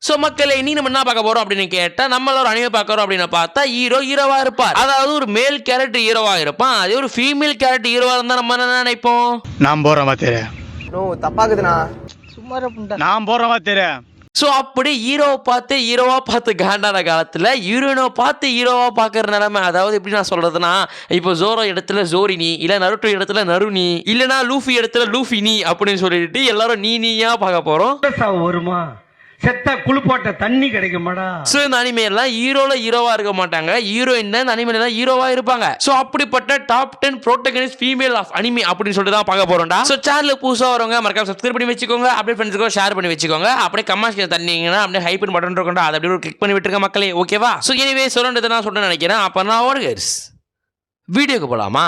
So மக்களே இன்னைக்கு நம்ம என்ன பார்க்க போறோம் அப்படின்னு கேட்டா நம்மள ஒரு அனிமே பார்க்கறோம் அப்படின்னு பார்த்தா ஹீரோவா இருப்பார். அதாவது ஒரு மேல் கேரக்டர் ஹீரோவா இருப்பான். அதே ஒரு ஃபீமேல் கேரக்டர் ஹீரோவா இருந்தா நம்ம என்ன நினைப்போம்? நான் போறவா தெரிய நோ தப்பாக்குதுண்ணா. சும்மா புண்டா நான் போறவா தெரிய. சோ அப்படி ஹீரோவா பார்த்து காண்டான காலத்துல ஹீரோயினை பார்த்து ஹீரோவா பார்க்கற நிலைமை. அதாவது எப்படி நான் சொல்றதுன்னா, இப்போ ஜோரோ இடத்துல ஜோரினி, இல்ல நருட்டோ இடத்துல நருனி, இல்லனா லூஃபி இடத்துல லூஃபினி அப்படின்னு சொல்லிட்டு எல்லாரும் நீயா பார்க்க போறோம். வருமா செத்த குளிப்பாட்ட தண்ணி கிடைக்குமாடா. சோ இந்த அனிமேலாம் ஹீரோவா இருக்க மாட்டாங்க, ஹீரோயின் இந்த அனிமேல ஹீரோவா இருப்பாங்க. சோ அப்படிப்பட்ட top 10 protagonist female of anime அப்படின்னு சொல்லிட்டு தான் பார்க்க போறோம்டா. சோ சேனலுக்கு புதுசா வரவங்க மறக்காம சப்ஸ்கிரைப் பண்ணி வச்சுக்கோங்க. அப்படியே ஃப்ரெண்ட்ஸ்க்கு ஷேர் பண்ணி வச்சுக்கோங்க. அப்படியே கமெண்ட்ஸ் தந்தீங்கன்னா அப்படியே ஹைப் பட்டன் இருக்கும்டா, அதை அப்படியே கிளிக் பண்ணி விட்டுருங்க மக்களே, ஓகேவா? சோ எனிவே சொல்றதை நான் சொல்றேன்னு நினைக்கிறேன். அப்ப நான் ஓடுகர்ஸ் வீடியோக்கு போலாமா?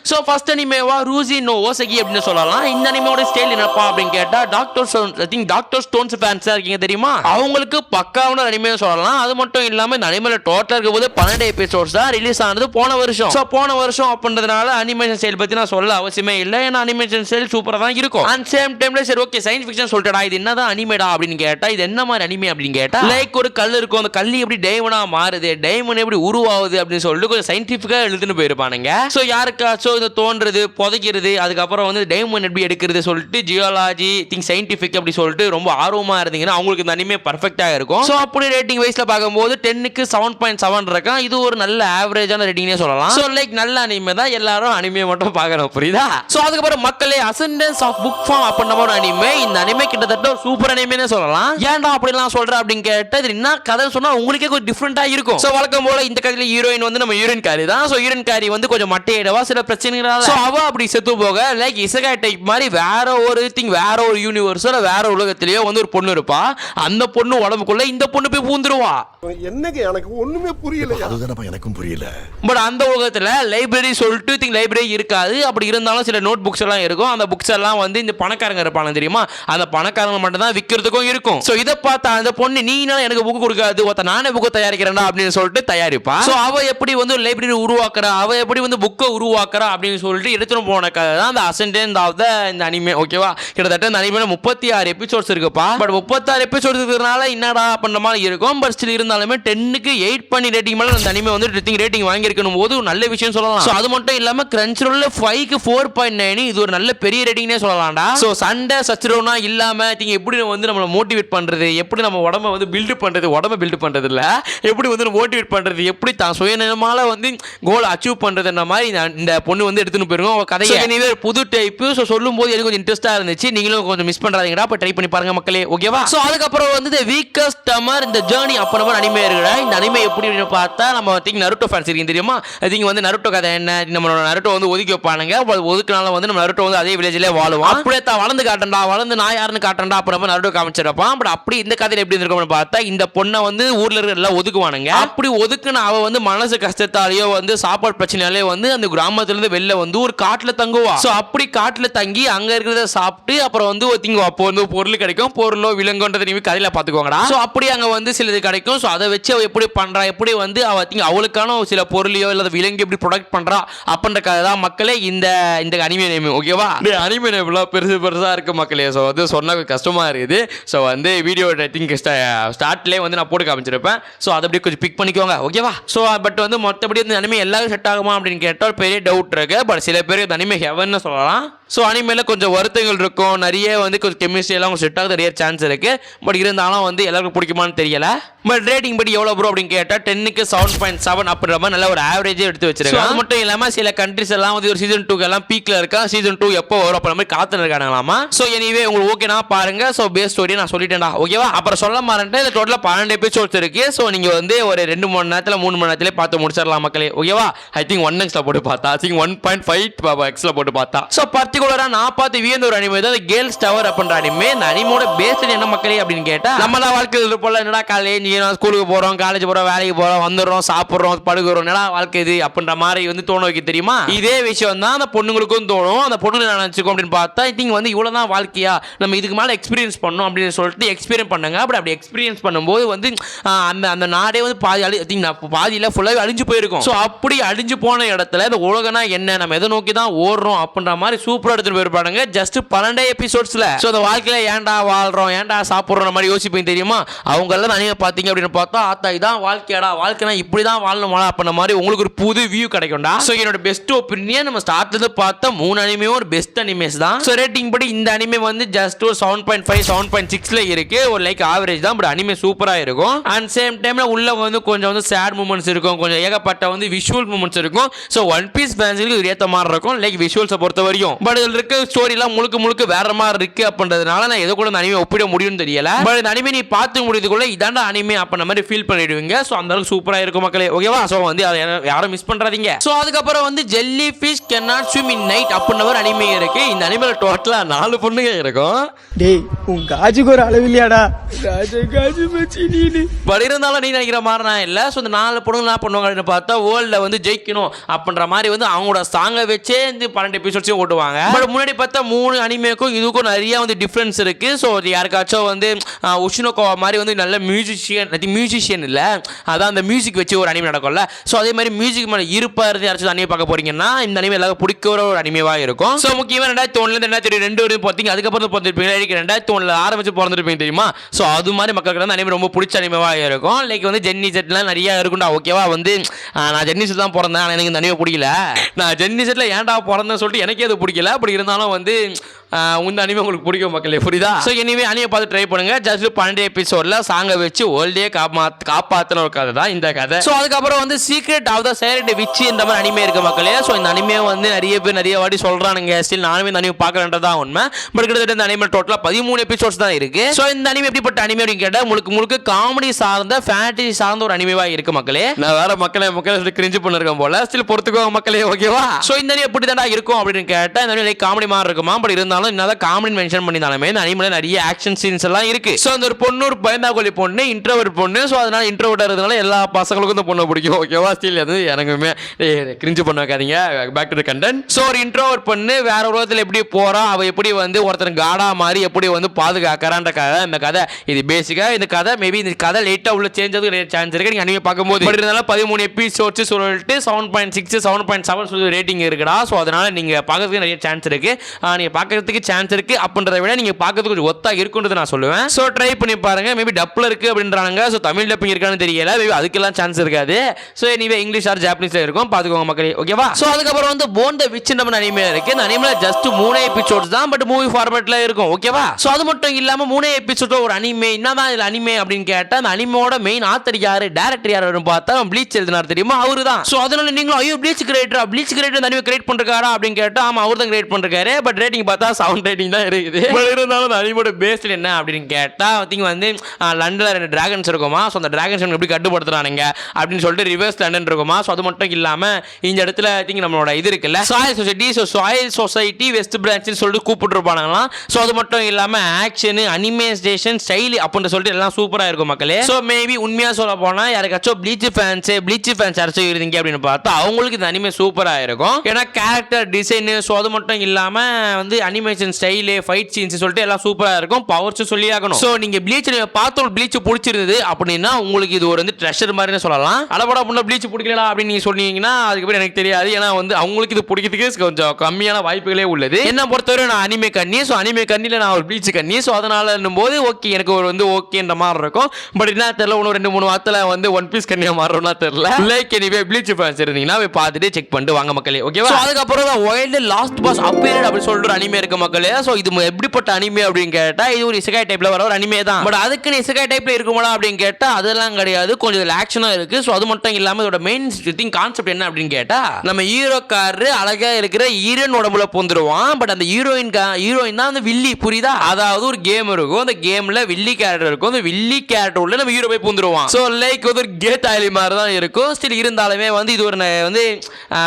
சோ ஃபர்ஸ்ட் அனிமேவா ரூசி நோ ஓசகி அப்படின்னு சொல்லலாம். இந்த அனிமேவோட ஸ்டைல் என்னப்பா அப்படின்னு கேட்டா டாக்டர் ஸ்டோன்ஸ் ஃபேன்ஸா இருக்கீங்க தெரியுமா, அவங்களுக்கு பக்காவான அனிமே சொல்லலாம். அது மட்டும் இல்லாம இந்த அனிமேல டோட்டலா இருக்கும்போது 12 எபிசோட்ஸ் தான் ரிலீஸ் ஆனது போன வருஷம். சோ போன வருஷம் அப்படின்றதுனால அனிமேஷன் ஸ்டைல் பத்தி நான் சொல்ல அவசியமே இல்லை, ஏன்னா அனிமேஷன் ஸ்டைல் சூப்பரா தான் இருக்கும். அண்ட் சேம் டைம்ல சரி ஓகே சயின்ஸ் ஃபிக்ஷன் சொல்லிட்டா இது என்னதான் அனிமேடா அப்படின்னு கேட்டா இது என்ன மாதிரி அனிமே அப்படின்னு கேட்டா லைக் ஒரு கல் இருக்கும், அந்த கல் எப்படி டைமண்டா மாறுது, டைமண்ட் எப்படி உருவாகுது அப்படின்னு சொல்லிட்டு கொஞ்சம் சயின்டிஃபிக்கா எழுதுன்னு போயிருப்பானுங்க. சோ யாருக்காச்சும் இது தோன்றது புதைக்கிறது, அதுக்கப்புறம் வந்து டைமண்ட் எப்படி எடுக்கிறது சொல்லிட்டு ஜியாலஜி சயின்டிஃபிக் அப்படி சொல்லிட்டு ரொம்ப ஆர்வமா இருந்தீங்கன்னா அவங்களுக்கு இந்த அனிமே பர்ஃபெக்ட்டா இருக்கும். சோ அப்படி ரேட்டிங் வைஸ்ல பார்க்கும்போது 10க்கு 7.7 இருக்கும். இது ஒரு நல்ல ஆவரேஜான ரேட்டிங்னே சொல்லலாம். சோ லைக் நல்ல அனிமே தான், எல்லாரும் அனிமே மட்டும் பார்க்கணும், புரியுதா? சோ அதுக்கப்புறம் மக்களே அசெண்டன்ஸ் ஆஃப் புக் ஃபார்ம் அப்படின்ற ஒரு அனிமே. இந்த அனிமே கிட்டத்தட்ட ஒரு சூப்பர் அனிமேனே சொல்லலாம். ஏன்டா அப்படிலாம் சொல்றேன் அப்படின்னு கேட்டா இது என்ன கதை சொன்னா உங்களுக்கே கொஞ்சம் டிஃபரெண்டா இருக்கும். சோ வழக்கம் போல இந்த கதையில ஹீரோயின் வந்து நம்ம ஹீரோயின் காரி தான். சோ ஹீரோயின் காரி வந்து கொஞ்சம் மட்டையிடவா சில பிரச்சனைகள். சோ அவ அப்படி செத்து போக லைக் இசகாய் டைப் மாதிரி வேற ஒரு யூனிவர்ஸ்ல வேற உலகத்திலேயே வந்து ஒரு பொண்ணு இருப்பா. அந்த பொண்ணு உடம்புக்குள்ள இந்த பொண்ணு போய் பூந்துருவா. என்னங்க எனக்கு ஒண்ணுமே புரியல. அதுதான் எனக்கும் புரியல. பட் அந்த உலகத்துல லைப்ரரி சொல்லிட்டு லைப்ரரி இருக்காது. அப்படி இருந்தாலும் சில நோட் புக்ஸ் எல்லாம் இருக்கும். அந்த புக்ஸ் எல்லாம் வந்து இந்த பணக்காரங்க இருப்பாங்க தெரியுமா, அந்த பணக்காரங்க மட்டும் தான் விற்கிறதுக்கும் இருக்கும். சோ இதை பார்த்தா அந்த பொண்ணு நீனா எனக்கு புக் கொடுக்காது, ஒருத்த நானே புக் தயாரிக்கிறேன் அப்படின்னு சொல்லிட்டு தயாரிப்பா. சோ அவ எப்படி வந்து லைப்ரரி உருவாக்குறா, அவ எப்படி வந்து புக்கை உருவாக்குறா அப்படின்னு சொல்லிட்டு எடுத்துட்டு போன கதை தான் அந்த அசெண்டன்ட் ஆஃப் த இந்த அனிமே, ஓகேவா? கிட்டத்தட்ட இந்த அனிமேல 36 எபிசோட்ஸ் இருக்குப்பா. பட் 36 எபிசோட்ஸ் இருக்கிறதுனால என்னடா பண்ற மாதிரி இருக்கும். பட் ஸ்டில் இருந்தாலுமே 10க்கு 8 பண்ணி ரேட்டிங் மேல அந்த அனிமே வந்து ரேட்டிங் வாங்கி இருக்கணும் போது ஒரு நல்ல விஷயம் சொல்லலாம். சோ அது மட்டும் இல்லாம கிரன்ச்ரோல்ல 5க்கு 4.9 இது ஒரு நல்ல பெரிய ரேட்டிங்னே சொல்லலாம்டா. சோ சண்டை சச்சரவுனா இல்லாம எப்படி வந்து நம்மள மோட்டிவேட் பண்றது, எப்படி நம்ம உடம்ப வந்து பில்ட் பண்றது இல்ல, எப்படி வந்து மோட்டிவேட் பண்றது, எப்படி தான் சுயநலமால வந்து கோல் அச்சீவ் பண்றதுன்ற மாதிரி இந்த பொண்ணு வந்து எடுத்துன்னு போயிருக்கோம் அவ கதையை. புது டைப். சோ சொல்லும்போது எனக்கு கொஞ்சம் இன்ட்ரெஸ்டா இருந்துச்சு. நீங்களும் கொஞ்சம் மிஸ் பண்றாதீங்கடா, அப்ப ட்ரை பண்ணி பாருங்க மக்களே, ஓகேவா? சோ அதுக்கப்புறம் வந்து தி வீக்கஸ்ட் டமர் இந்த ஜர்னி அப்பறமா அனிமே இருக்குடா. இந்த அனிமே எப்படி பார்த்தா நம்ம நருட்டோ ஃபேன்ஸ் இருக்கீங்க தெரியுமா, வந்து நருட்டோ கதை என்ன, நம்ம நருட்டோ வந்து ஒதுக்கி வைப்பானுங்க. ஒதுக்குனால வந்து நம்ம நருட்டோ வந்து அதே வில்லேஜ்லயே வாழுவோம். அப்படியே தான் வளர்ந்து காட்டண்டா, வளர்ந்து நான் யாருன்னு காட்டண்டா அப்புறமா நருட்டோ காமிச்சிருப்பான். பட் அப்படி இந்த கதையில எப்படி இருக்கும்னு பார்த்தா இந்த பொண்ணை வந்து ஊர்ல இருக்கிற எல்லாம் ஒதுக்குவானுங்க. அப்படி ஒதுக்குன அவ வந்து மனசு கஷ்டத்தாலேயோ வந்து சாப்பாடு பிரச்சனையாலேயோ வந்து அந்த கிராமத்துல இருந்து வெளில வந்து ஒரு காட்டுல தங்குவா. சோ அப்படி காட்டுல தங்கி அங்க இருக்கிறத சாப்பிட்டு அப்புறம் வந்து அப்போ வந்து பொருள் கிடைக்கும், பொருளோ விலங்குன்றதை நீங்க கதையில பாத்துக்கோங்கடா. சோ அப்படி அங்க வந்து சிலது கிடைக்கும். சோ அதை வச்சு அவ எப்படி பண்றா, எப்படி வந்து அவளுக்கான சில பொருளையோ இல்ல விலங்கு எப்படி ப்ரொடக்ட் பண்றா அப்படின்ற கதை தான் மக்களே இந்த அனிமே நேம், ஓகேவா? அனிமே நேம் பெருசா இருக்கு மக்களே. சோ வந்து சொன்னா கஷ்டமா இருக்குது. சோ வந்து வீடியோ ஸ்டார்ட்லயே வந்து நான் போட்டு காமிச்சிருப்பேன். சோ அதை அப்படியே கொஞ்சம் பிக் பண்ணிக்கோங்க, ஓகேவா? சோ பட் வந்து மொத்தப்படி இந்த அனிமே எல்லாரும் செட் ஆகுமா அப்படின்னு கேட்டால் பெரிய டவுட் இருக்கு. பட் சில பேருக்கு இந்த அனிமே ஹெவன் சொல்லலாம். ஸோ அனிமேல கொஞ்சம் வருத்தங்கள் இருக்கும், நிறைய வந்து கொஞ்சம் கெமிஸ்ட்ரி எல்லாம் செட் ஆக நிறைய சான்ஸ் இருக்கு. பட் இருந்தாலும் வந்து எல்லாருக்கும் பிடிக்குமான்னு தெரியல. பட் ரேட்டிங் படி எவ்வளோ ப்ரோ அப்படின்னு கேட்டால் 10க்கு 7.7 அப்படின்ற மாதிரி நல்ல ஒரு ஆவரேஜே எடுத்து வச்சிருக்காங்க. அது மட்டும் இல்லாமல் சில கண்ட்ரிஸ் எல்லாம் வந்து ஒரு சீசன் 2 எல்லாம் பீக்ல இருக்கா, சீசன் 2 எப்போ வரும் அப்போ மாதிரி காத்து இருக்காங்களாமா. ஸோ எனிவே உங்களுக்கு ஓகேனா பாருங்க. ஸோ பேஸ் ஸ்டோரி நான் சொல்லிட்டேன்டா, ஓகேவா? அப்புறம் சொல்ல மாட்டேன், இந்த டோட்டலாக 12 எபிசோட்ஸ் இருக்கு. ஸோ நீங்க வந்து ஒரு 2 மணி நேரத்தில் 3 மணி நேரத்திலே பார்த்து முடிச்சிடலாம் மக்களே, ஓகேவா? ஐ திங்க் 1xல போட்டு பார்த்தா, ஐ திங்க் 1.5xல போட்டு பார்த்தா. ஸோ பர்டிகுலரா நான் பார்த்து வியந்த ஒரு அனிமே தான் கேர்ள்ஸ் டவர் அப்படின்ற அனிமே. இந்த அனிமோட பேஸ் என்ன மக்களே அப்படின்னு கேட்டா நம்ம தான் வாழ்க்கையில் இருப்போம். என்னடா காலேஜ் ஸ்கூலுக்கு போறோம், காலேஜ் போறோம், வேலைக்கு போறோம், வந்துடுறோம், சாப்பிடுறோம், படுகிறோம், என்னடா வாழ்க்கை இது அப்படின்ற மாதிரி வந்து தோண வைக்க தெரியுமா. இதே விஷயம் தான் அந்த பொண்ணுங்களுக்கும் தோணும். அந்த பொண்ணு நினைச்சுக்கோ அப்படின்னு பார்த்தா ஐ திங்க் வந்து இவ்வளவுதான் வாழ்க்கையா, நம்ம இதுக்கு மேல எக்ஸ்பீரியன்ஸ் பண்ணணும் அப்படின்னு சொல்லிட்டு எக்ஸ்பீரியன்ஸ் பண்ணுங்க. அப்படி எக்ஸ்பீரியன்ஸ் பண்ணும்போது வந்து அந்த நாடே வந்து பாதியில ஃபுல்லாவே அழிஞ்சு போயிருக்கும். ஸோ அப்படி அழிஞ்சு போன இடத்துல இந்த உலகனா என்ன, நம்ம எதை நோக்கி தான் ஓடுறோம் அப்படின்ற மாதிரி சூப்பரா சூப்பரா எடுத்துட்டு போயிருப்பானுங்க ஜஸ்ட் 12 எபிசோட்ஸ்ல. சோ அந்த வாழ்க்கையில ஏன்டா வாழ்றோம் ஏன்டா சாப்பிடுறோம் மாதிரி யோசிப்பீங்க தெரியுமா. அவங்க எல்லாம் அனிமே பாத்தீங்க அப்படின்னு பார்த்தா ஆத்தா இதான் வாழ்க்கையாடா வாழ்க்கைனா இப்படிதான் வாழணுமா அப்படின்ற மாதிரி உங்களுக்கு ஒரு புது வியூ கிடைக்கும்டா. சோ என்னோட பெஸ்ட் ஒப்பீனியன் நம்ம ஸ்டார்ட்ல இருந்து பார்த்தா 3 அனிமேவும் ஒரு பெஸ்ட் அனிமேஸ் தான். சோ ரேட்டிங் படி இந்த அனிமே வந்து ஜஸ்ட் ஒரு 7.5 7.6ல இருக்கு. ஒரு லைக் ஆவரேஜ் தான். பட் அனிமே சூப்பரா இருக்கும். அண்ட் சேம் டைம்ல உள்ள வந்து கொஞ்சம் வந்து சேட் மூமெண்ட்ஸ் இருக்கும், கொஞ்சம் ஏகப்பட்ட வந்து விஷுவல் மூமெண்ட்ஸ் இருக்கும். சோ ஒன் பீஸ் ஃபேன்ஸ்க்கு இது ஏத்த மாதிரி இருக்கும் லைக் விஷுவல்ஸை பொறுத்த வரையும். பட் இதுல இருக்க ஸ்டோரி எல்லாம் முழுக்க வேற மாதிரி இருக்கு அப்படின்றதுனால நான் எது கூட இந்த அனிமே ஒப்பிட முடியும்னு தெரியல. பட் இந்த அனிமே நீ பார்த்து முடியதுக்குள்ள இதாண்டா அனிமே அப்படின்ற மாதிரி ஃபீல் பண்ணிடுவீங்க. சோ அந்த அளவுக்கு சூப்பரா இருக்கும் மக்களே. ஓகேவா. சோ வந்து அதை யாரும் மிஸ் பண்றாதீங்க. சோ அதுக்கப்புறம் வந்து jelly fish cannot swim in night அப்படின்ற ஒரு அனிமே இருக்கு. இந்த அனிமேல டோட்டலா 4 பொண்ணுங்க இருக்கும். டேய் உன் காஜுக்கு ஒரு அளவு இல்லையாடா. காஜு மச்சி நீ. பட் இருந்தாலும் நீ நினைக்கிற மாதிரி நான் இல்ல. ஸோ இந்த 4 பொண்ணுங்க என்ன பண்ணுவாங்க அப்படின்னு பார்த்தா வேர்ல்டில் வந்து ஜெயிக்கணும் அப்படின்ற மாதிரி வந்து அவங்களோட சாங்கை வச்சே இந்த 12 எபிசோட்ஸையும் ஓட்டுவாங்க. பட் முன்னாடி பார்த்தா 3 அனிமேக்கும் இதுக்கும் நிறைய வந்து டிஃப்ரென்ஸ் இருக்கு. ஸோ யாருக்காச்சும் வந்து உஷினோகோவா மாதிரி வந்து நல்ல மியூசிஷியன் இல்லை, அதான் அந்த மியூசிக் வச்சு ஒரு அனிமே நடக்கும்ல. ஸோ அதே மாதிரி மியூசிக் மேலே இருப்பா இருந்து யாராச்சும் அனிமே பார்க்க போறீங்கன்னா இந்த அனிமே எல்லாரும் பிடிக்கிற ஒரு அனிமேவா இருக்கும். ஸோ முக்கியமாக 2001 2002 வரைக்கும் பார்த்தீங்க. அதுக்கப்புறம் பார்த்துருப்பீங்க 2001 ஆரம்பிச்சு பிறந்திருப்பீங்க தெரியுமா. ஸோ அது மாதிரி மக்களுக்கு வந்து அனிமே ரொம்ப பிடிச்ச அனிமேவா இருக்கும். லைக் வந்து ஜென்னி செட்லாம் நிறைய இருக்கும்டா. ஓகேவா. வந்து நான் ஜென்னி செட் தான் பிறந்தேன், ஆனால் எனக்கு இந்த அனிமே பிடிக்கல. நான் ஜென்னி செட்ல ஏன்டா பிறந்தேன்னு சொல்லிட்டு எனக்கே அது பிடிக்கல. அப்படி இருந்தாலும் வந்து இந்த அனிமே உங்களுக்கு பிடிக்கும் மக்களே, புரியுதா. ஸோ எனிவே அனிமே பார்த்து ட்ரை பண்ணுங்க. ஜஸ்ட் 12 எபிசோட்ல சாங்கை வச்சு வேர்ல்டே காப்பாத்தின ஒரு கதை தான் இந்த கதை. ஸோ அதுக்கப்புறம் வந்து secret of the silent witch இந்த மாதிரி அனிமே இருக்கு மக்களே. ஸோ இந்த அனிமே வந்து நிறைய பேர் நிறைய வாட்டி சொல்றானுங்க. ஸ்டில் நானுமே இந்த அனிமே பார்க்கறேன்றதான் உண்மை. பட் கிட்டத்தட்ட இந்த அனிமே டோட்டலா 13 எபிசோட்ஸ் தான் இருக்கு. ஸோ இந்த அனிமே எப்படிப்பட்ட அனிமே அப்படின்னு கேட்டால் முழுக்க காமெடி சார்ந்த ஃபேண்டசி சார்ந்த ஒரு அனிமேவா இருக்கு மக்களே. நான் வேற மக்களே கிரிஞ்சு பண்ணிருக்கேன் போல. ஸ்டில் பொறுத்துக்கோங்க மக்களே. ஓகேவா. ஸோ இந்த அனிமே எப்படி தான் இருக்கும் அப்படின்னு கேட்டால் இந்த அனிமே காமெடி மாதிரி இருக்குமா. பட் இருந்தாலும் என்னதான் காமெடி மென்ஷன் பண்ணினாலுமே இந்த அனிமேல நிறைய ஆக்ஷன் சீன்ஸ் எல்லாம் இருக்கு. ஸோ அந்த ஒரு பொண்ணு ஒரு பயந்தாங்கோலி பொண்ணு இன்ட்ரோவர்ட் பொண்ணு. ஸோ அதனால இன்ட்ரோவர்ட் இருக்கிறதுனால எல்லா பசங்களுக்கும் இந்த பொண்ணை பிடிக்கும். ஓகேவா. ஸ்டில் அது எனக்குமே கிரிஞ்சு பண்ண வைக்காதீங்க. Back to the content. So ஒரு இன்ட்ரோவர்ட் பொண்ணு வேற உலகத்தில் எப்படி போறா, அவ எப்படி வந்து ஒருத்தர் காடா மாதிரி எப்படி வந்து பாதுகாக்கிறான்ற கதை இந்த கதை. இது பேசிக்கா இந்த கதை. மேபி இந்த கதை லேட்டா உள்ள சேஞ்ச் ஆகுது நிறைய சான்ஸ் இருக்கு நீங்க அனிமே பார்க்கும்போது. பட் இருந்தாலும் 13 எபிசோட்ஸ் சொல்லிட்டு 7.6 7.7 ரேட்டிங் இருக்குடா. ஸோ அதனால நீங்க பார்க்கறதுக்கு நிறைய சான்ஸ் இருக்கு. நீங்க பார்க்கறதுக்கு சான்ஸ் இருக்கு அப்படின்றத விட நீங்க பார்க்கறதுக்கு கொஞ்சம் ஒத்தா இருக்குன்றது நான் சொல்லுவேன். ஸோ ட்ரை பண்ணி பாருங்க. மேபி டப்ல இருக்கு அப்படின்றாங்க. ஸோ தமிழ் டப்பிங் இருக்கான்னு தெரியல. மேபி அதுக்கெல்லாம் சான்ஸ் இருக்காது. ஸோ எனிவே இங்கிலீஷ் ஆர் ஜாப்பனீஸ்ல இருக்கும், பார்த்துக்கோங்க மக்களே. ஓகேவா. ஸோ அதுக்கப்புறம் வந்து போன் த விச் நம்ம அனிமே இருக்கு. இந்த அனிமேல ஜஸ்ட் 3 எபிசோட்ஸ் தான். பட் மூவி ஃபார்மேட்ல இருக்கும். ஓகேவா. ஸோ அது மட்டும் இல்லாம 3 எபிசோட் ஒரு அனிமே. என்னதான் இதுல அனிமே அப்படின்னு கேட்டா அந்த அனிமோட மெயின் ஆத்தர் யாரு, டைரக்டர் யாரு பார்த்தா ப்ளீச் எழுதினார் தெரியுமா, அவரு தான். ஸோ அதனால நீங்களும் ஐயோ ப்ளீச் கிரியேட்டர் அனிமே கிரியேட் பண்றாரா அப்படின்னு கேட்டா ஆமா அவர் தான் கிரியேட் பண்றாரு. பட் ரேட்டிங் பார்த்தா 7 ரேட்டிங் தான் இருக்குது. இருந்தாலும் அனிமோட பேஸ்ல என்ன அப்படின்னு கேட்டா வந்து லண்டன்ல 2 டிராகன்ஸ் இருக்குமா. ஸோ அந்த டிராகன்ஸ் எப்படி கட்டுப்படுத்துறானுங்க அப்படின்னு சொல்லிட்டு ரிவர்ஸ் லண்டன் இருக்குமா. ஸோ அது மட்டும் இல்லாம இந்த இடத்துல நம்மளோட இது இருக்குல்ல soil society. So soil society west பிரான்ச்னு சொல்லிட்டு கூப்பிட்டுருப்பானுங்களாம். ஸோ அது மட்டும் இல்லாம ஆக்ஷன் அனிமேஷன் ஸ்டைல் அப்படின்னு சொல்லிட்டு எல்லாம் சூப்பரா இருக்கும் மக்களே. ஸோ மேபி உண்மையா சொல்ல போனா யாருக்காச்சும் ப்ளீச் ஃபேன்ஸ் யாராச்சும் இருந்தீங்க அப்படின்னு பார்த்தா அவங்களுக்கு இந்த அனிமே சூப்பரா இருக்கும். ஏன்னா கேரக்டர் டிசைன். ஸோ அது மட்டும் இல்லாம வந்து அனிமேஷன் ஸ்டைல் ஃபைட் சீன்ஸ் சொல்லிட்டு எல்லாம் சூப்பரா இருக்கும். பவர்ஸ் சொல்லி ஆகணும். ஸோ நீங்க ப்ளீச் பார்த்து ப்ளீச் பிடிச்சிருந்தது அப்படின்னா உங்களுக்கு இது ஒரு வந்து ட்ரெஷர் மாதிரி சொல்லலாம். அடபடா பண்ண ப்ளீச் பிடிக்கலடா அப்படின்னு நீங்க சொன்னீங்கன்னா அதுக்கப்புறம் எனக்கு தெரியாது. ஏன்னா வந்து அவங்களுக்கு இது பிடிக்கிறதுக்கு கொஞ்சம் கம்மியான வாய்ப்புகளே உள்ளது. என்ன பொறுத்தவரை நான் அனிமே கண்ணி. ஸோ அனிமே கண்ணியில் நான் ஒரு ப்ளீச் கண்ணி. ஸோ அதனால போது ஓகே எனக்கு ஒரு வந்து ஓகேன்ற மாதிரி இருக்கும். பட் என்ன தெரியல இன்னும் 2-3 வாரத்தில் வந்து ஒன் பீஸ் கண்ணியா மாறும்னா தெரியல. லைக் எனிவே ப்ளீச் ஃபேன்ஸ் இருந்தீங்கன்னா போய் பார்த்துட்டு செக் பண்ணிட்டு வாங்க மக்களே. ஓகேவா. அதுக்கப்புறம் தான் வைல்டு லாஸ்ட் பாஸ் அப்பீரியட் அப்படி சொல்லிட்டு ஒரு அனிமே இருக்கு மக்களே. ஸோ இது எப்படிப்பட்ட அனிமே அப்படின்னு கேட்டா இது ஒரு இசகாய் டைப்ல வர ஒரு அனிமே தான். பட் அதுக்கு இசகாய் டைப்ல இருக்குமா அப்படின்னு கேட்டா அதெல்லாம் கிடையாது. கொஞ்சம் ஆக்ஷனா இருக்கு. ஸோ அது மட்டும் இல்லாம இதோட மெயின் கான்செப்ட் என்ன அப்படின்னு கேட்டா நம்ம ஹீரோக்காரரு அழகா இருக்கிற ஹீரோயின் உடம்புல பூந்துருவான். பட் அந்த ஹீரோயின் தான் அந்த வில்லி, புரியுதா. அதாவது ஒரு கேம் இருக்கும். அந்த கேம்ல வில்லி கேரக்டர் இருக்கும். அந்த வில்லி கேரக்டர் உள்ள நம்ம ஹீரோ போய் பூந்துருவான். ஸோ லைக் ஒரு கேட் ஆயிலி மாதிரி தான் இருக்கும். ஸ்டில் இருந்தாலுமே வந்து இது ஒரு வந்து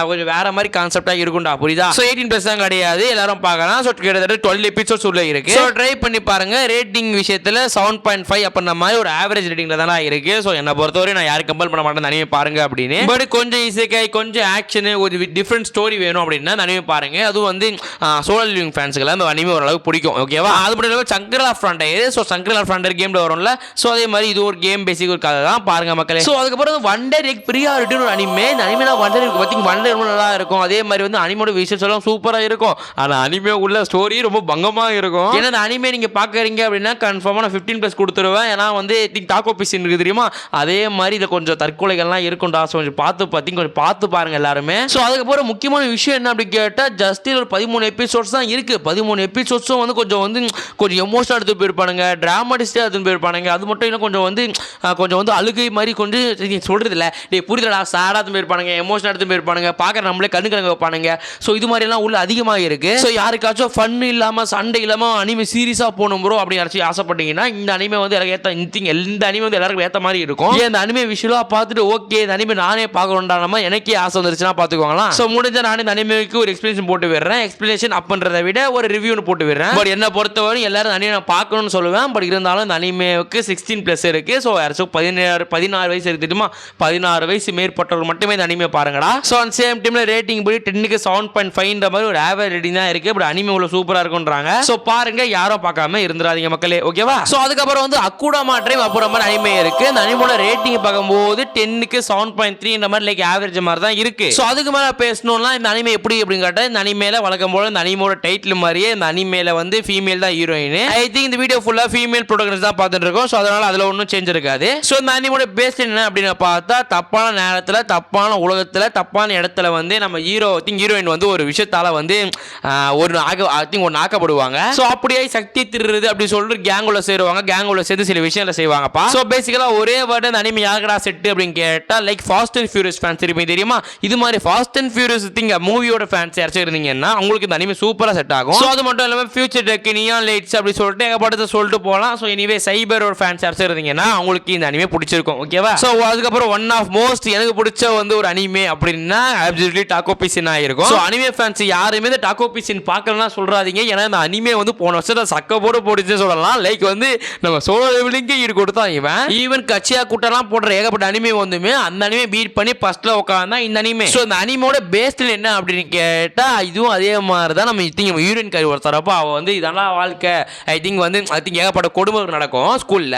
கொஞ்சம் வேற மாதிரி கான்செப்டா இருக்கும்டா, புரியுதா. ஸோ 18+ தான் கிடையாது, எல்லாரும் பார்க்கலாம். ஸோ கிட்டத்தட்ட 12 எபிசோட்ஸ் உள்ள இருக்கு. ஸோ ட்ரை பண்ணி பாருங்க. ரேட்டிங் விஷயத்துல 7.5 அப்படின்ற மாதிரி ஒரு ஆவரேஜ் ரேட்டிங்ல தான் இருக்கு. ஸோ என்னை பொறுத்தவரை நான் யாரும் கம்பல் பண்ண மாட்டேன் அனிமே பாருங்க அப்படின்னு. பட் கொஞ்சம் இசைக்காய், கொஞ்சம் ஆக்ஷன், ஒரு டிஃப்ரெண்ட் ஸ்டோரி வேணும் அப்படின்னா அனிமே பாருங்க. அதுவும் வந்து சோலோ லிவிங் ஃபேன்ஸ்க்கு அந்த அனிமே ஓரளவுக்கு பிடிக்கும். ஓகேவா? அது மட்டும் இல்லாமல் Shankar of frontier. So Shankar of frontier கேம்ல வரும்ல. ஸோ அதே மாதிரி இது ஒரு கேம் பேசிக் ஒரு கதை தான் பாருங்க மக்களே. ஸோ அதுக்கப்புறம் வண்டர் எக் பிரியாரிட்டின்னு ஒரு அனிமே. இந்த அனிமே வண்டர் எக் பத்தி வண்டர் நல்லா இருக்கும். அதே மாதிரி வந்து அனிமோட விஷயஸ் எல்லாம் சூப்பரா இருக்கும். ஆனா அனிமே உள்ள ஸ்டோரி ரொம்ப பங்கமா இருக்கும். ஏன்னா இந்த அனிமே நீங்க பாக்குறீங்க அப்படின்னா கன்ஃபார்மா நான் 15+ கொடுத்துருவேன். ஏன்னா வந்து டாக்கோ பீஸ் இருக்கு தெரியுமா, அதே மாதிரி இதுல கொஞ்சம் தற்கொலைகள்லாம் இருக்கும்டா. ஸோ கொஞ்சம் கொஞ்சம் பார்த்து பாருங்க எல்லாருமே. ஸோ அதுக்கப்புறம் முக்கியமான விஷயம் என்ன அப்படி கேட்டா ஜஸ்ட் ஒரு 13 எபிசோட்ஸ் தான் இருக்கு. 13 எபிசோட்ஸும் வந்து கொஞ்சம் எமோஷனல் எடுத்து போயிருப்பானுங்க, டிராமாட்டிஸ்டா எடுத்து போயிருப்பானுங்க. அது மட்டும் இல்லை கொஞ்சம் வந்து அழுகை மாதிரி கொஞ்சம் சொல்றது இல்லை புரியுதுடா, சாடா எடுத்து போயிருப்பானுங்க, எமோஷனல் எடுத்து போயிருப்பானுங்க, பார்க்குற நம்மளே கண்ணு கலங்க வைப்பானுங்க. ஸோ இது மாதிரி எல்லாம் உள்ள அதிகமாக இருக்கு. ஸோ யாருக்காச்சும் ஃபன் இல்லாம சண்டை இல்லாம அனிமே சீரியஸா போகணும் ப்ரோ அப்படின்னு யாராச்சும் ஆசைப்பட்டீங்கன்னா இந்த அனிமே வந்து எனக்கு ஏற்ற இந்த அனிமே வந்து எல்லாருக்கும் ஏற்ற மாதிரி இருக்கும். இந்த அனிமே விஷுவலா பார்த்துட்டு ஓகே இந்த அனிமே நானே பார்க்கணும்டாம எனக்கே ஆசை வந்துருச்சுன்னா பார்த்துக்கோங்களா. ஸோ முடிஞ்ச நானே இந்த அனிமேக்கு ஒரு எக்ஸ்பிளேஷன் போட்டு விடுறேன். எக்ஸ்பிளேஷன் அப்படின்றத விட ஒரு ரிவ்யூன்னு போட்டு விடுறேன். பட் என்ன பொறுத்தவரை எல்லாரும் அனிமே நான் பார்க்கணும்னு சொல்லுவேன். பட் இருந்தாலும் இந்த அனிமேவுக்கு 16+ இருக்கு. ஸோ யாராச்சும் 16 வயசு இருக்கு தெரியுமா, 16 வயசு மேற்பட்டவர்கள் மட்டுமே இந்த அனிமே பாருங்கடா. ஸோ அந்த சேம் டைம்ல ரேட்டிங் படி 10க்கு 7.5 மாதிரி ஒரு ஆவரேஜ் ரேட்டிங் தான் இருக்கு. பட் அனிமே உள்ள சூப்பரா இருக்கும்ன்றாங்க. ஸோ பாருங்க, யாரும் பார்க்காம இருந்துராதீங்க மக்களே. ஓகேவா? ஸோ அதுக்கப்புறம் வந்து அக்குடாமா ட்ரைவ் அப்புறம் மாதிரி அனிமே இருக்கு. இந்த அனிமோட ரேட்டிங் பார்க்கும்போது 10க்கு 7.3 மாதிரி லைக் ஆவரேஜ் மாதிரி தான் இருக்கு. ஸோ அதுக்கு மேல பேசணும்னா இந்த அனிமே எப்படி அப்படின்னு கேட்டா இந்த அனிமேல வழக்கம் போல இந்த அனிமோட டைட்டில் மாதிரியே இந்த அனிமேல வந்து ஃபீமேல் தான் ஹீரோயின். ஐ திங்க் இந்த வீடியோ ஃபுல்லா ஃபீமேல் ப்ரோட்டகனிஸ்ட் தான் பார்த்துட்டு இருக்கோம். ஸோ அதனால அதுல ஒன்றும் சேஞ்ச் இருக்காது. ஸோ இந்த அனிமோட பேஸ் என்ன அப்படின்னு பார்த்தா தப்பான நேரத்தில், தப்பான உலகத்தில், தப்பான இடத்துல வந்து நம்ம ஹீரோயின் வந்து ஒரு விஷயத்தால வந்து ஒரு ஆக்கப்படுவாங்க. ஸோ அப்படியே சக்தி திருடுறது அப்படி சொல்லிட்டு கேங்குள்ள சேருவாங்க. கேங்குள்ள சேர்ந்து சில விஷயங்களை செய்வாங்கப்பா. ஸோ பேசிக்கலா ஒரே வேர்டு இந்த அனிமே யாருக்கடா செட் அப்படின்னு கேட்டா like fast and furious fans இருப்பீங்க தெரியுமா. இது மாதிரி ஃபாஸ்ட் அண்ட் ஃபியூரியஸ் மூவியோட ஃபேன்ஸ் யாராச்சும் இருந்தீங்கன்னா உங்களுக்கு இந்த அனிமே சூப்பரா செட் ஆகும். ஸோ அது மட்டும் இல்லாமல் ஃபியூச்சர் டெக், நியான் லைட்ஸ் அப்படி சொல்லிட்டு ஏகப்பட்டதை சொல்லிட்டு போகலாம். ஸோ எனிவே சைபரோட ஃபேன்ஸ் யாராச்சும் இருந்தீங்கன்னா உங்களுக்கு இந்த அனிமே பிடிச்சிருக்கும். ஓகேவா? ஸோ அதுக்கப்புறம் ஒன் ஆஃப் மோஸ்ட் எனக்கு பிடிச்ச வந்து ஒரு அனிமே அப்படின்னா அப்சல்யூட்லி டாக்கோ பீசின் ஆயிருக்கும். ஸோ அனிமே ஃபேன்ஸ் யாருமே இந்த டாக்கோ பீசின் பார்க்கலன்னா சொல்றாதீங்க. ஏன்னா இந்த அனிமே வந்து போன வருஷம் சக்க போட போடுச்சு சொல்லலாம். லைக் வந்து நம்ம சோலோ லெவலிங்கே ஈடு கொடுத்தா ஈவன் கச்சியா கூட்டெல்லாம் போடுற ஏகப்பட்ட அனிமே வந்துமே அந்த அனிமே பீட் பண்ணி ஃபர்ஸ்ட்ல உட்காந்தா இந்த அனிமே. ஸோ இந்த அனிமோட பேஸ்ல என்ன அப்படின்னு கேட்டா இதுவும் அதே மாதிரி தான். நம்ம யூரின் கறி ஒருத்தரப்போ அவ வந்து இதெல்லாம் வாழ்க்கை ஐ திங்க் ஏகப்பட்ட கொடுமை நடக்கும் ஸ்கூல்ல.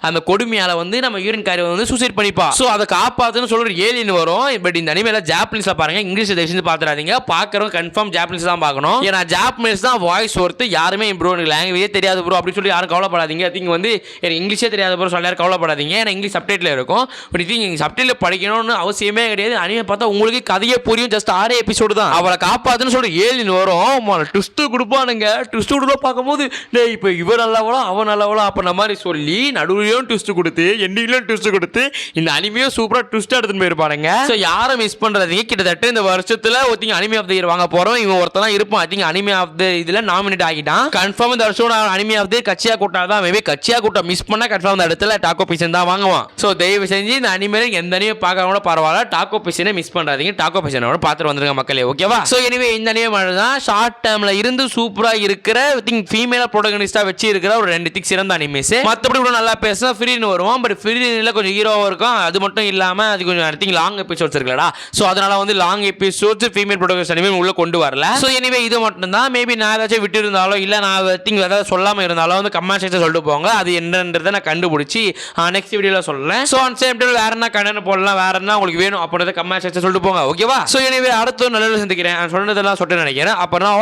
அந்த கொடுமையால வந்து நம்ம யூரின் கறி வந்து சூசைட் பண்ணிப்பா. ஸோ அதை காப்பாத்துன்னு சொல்ற ஒரு ஏலியன் வரும். பட் இந்த அனிமேல ஜாப்பனீஸ்ல பாருங்க, இங்கிலீஷ் தயவுசெய்து பார்த்துறாதீங்க. பார்க்கறவங்க கன்ஃபார்ம் ஜாப்பனீஸ் தான் பார்க்கணும். ஏன்னா ஜாப்பனீஸ் தான் வாய்ஸ் ஒர்த்து. யாருமே ப்ரோ எனக்கு லாங்குவேஜே தெரியாது ப்ரோ அப்படி சொல்லி யாரும் கவலைப்படாதீங்க. திங்க் வந்து எனக்கு இங்கிலீஷே தெரியாது ப்ரோ சொல்ல யாரும் கவலைப்படாதீங்க. ஏன்னா இங்கிலீஷ் சப்டைட்டில் இருக்கும். பட் திங்க் சப்டைட்டில் படிக்கணும்னு அவசியமே கிடையாது. அனிமே பார்த்தா உங்களுக்கு கதையே புரியும். ஜஸ்ட் 6 எபிசோடு தான். அவளை காப்பாத்துன்னு சொல்ற ஏலியன் வரும். ட்விஸ்ட் கொடுப்பானுங்க. ட்விஸ்ட் கொடுக்க பார்க்கும்போது இப்போ இவர் நல்லவளோ அவன் நல்லவளோ அப்ப நம்ம மாதிரி சொல்லி நடுவுலையும் ட்விஸ்ட் கொடுத்து எண்டிங்லையும் ட்விஸ்ட் கொடுத்து இந்த அனிமையும் சூப்பரா ட்விஸ்ட் எடுத்துன்னு போயிருப்பானுங்க. ஸோ யாரும் மிஸ் பண்றதுங்க. கிட்டத்தட்ட இந்த வருஷத்துல ஒருத்தங்க அனிமே ஆஃப் த இயர் வாங்க போறோம். இவன் ஒருத்தன் இருப்பான். I think anime of the இதுல நாமினேட் ஆகிட்டான். கன்ஃபார்ம் இந்த வருஷம் அனிமே ஆஃப் த கச்சியா கூட்டா தான். மேபி கச்சியா கூட்டம் மிஸ் பண்ணா கன்ஃபார்ம் இந்த இடத்துல டாக்கோ பீசன் தான் வாங்குவான். ஸோ தயவு செஞ்சு இந்த அனிமே எந்த அனிமே பார்க்க கூட பரவாயில்ல, டாக்கோ பீசனை மிஸ் பண்றாதீங்க. டாக்கோ பீசனோட பார்த்துட்டு வந்துருங்க மக்களே. ஓகேவா? ஸோ எனிவே இந்த அனிமே மாதிரி தான் ஷார்ட் டைம்ல இருந்து சூப்பரா இருக்கிற திங்க் ஃபீமேல் ப்ரோட்டகனிஸ்டா வச்சு இருக்கிற ஒரு 2 திக் சிறந்த அனிமேஸ். மற்றபடி கூட நல்லா பேசினா ஃப்ரீன்னு வருவோம். பட் ஃப்ரீல கொஞ்சம் ஹீரோவா இருக்கும். அது மட்டும் இல்லாம அது கொஞ்சம் ஐ திங்க் லாங் எபிசோட்ஸ் இருக்குல்லடா. ஸோ அதனால வந்து long episodes female protagonist anime உள்ள கொண்டு வரல. ஸோ எனிவே இது மட்டும் தான். மேபி நான் ஏதாச்சும் விட்டு இருந்தாலோ இல்ல நான் திங்க் ஏதாவது சொல்லாம இருந்தாலும் வந்து கமெண்ட் செக்ஷன் சொல்லிட்டு போங்க. அது என்னன்றதை நான் கண்டுபிடிச்சி நெக்ஸ்ட் வீடியோல சொல்றேன். ஸோ ஆன் சேம் டைம் வேற என்ன கண்டென்ட் போடலாம், வேற என்ன உங்களுக்கு வேணும் அப்படின்றத கமெண்ட் செக்ஷன் சொல்லிட்டு போங்க. ஓகேவா? ஸோ எனிவே அடுத்த நல்ல சந்திக்கிறேன். சொன்னதெல்லாம் சொல்லிட்டு நினைக்கிறேன். அப்புறம் நான்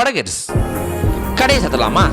கடையை சத்தலாமா?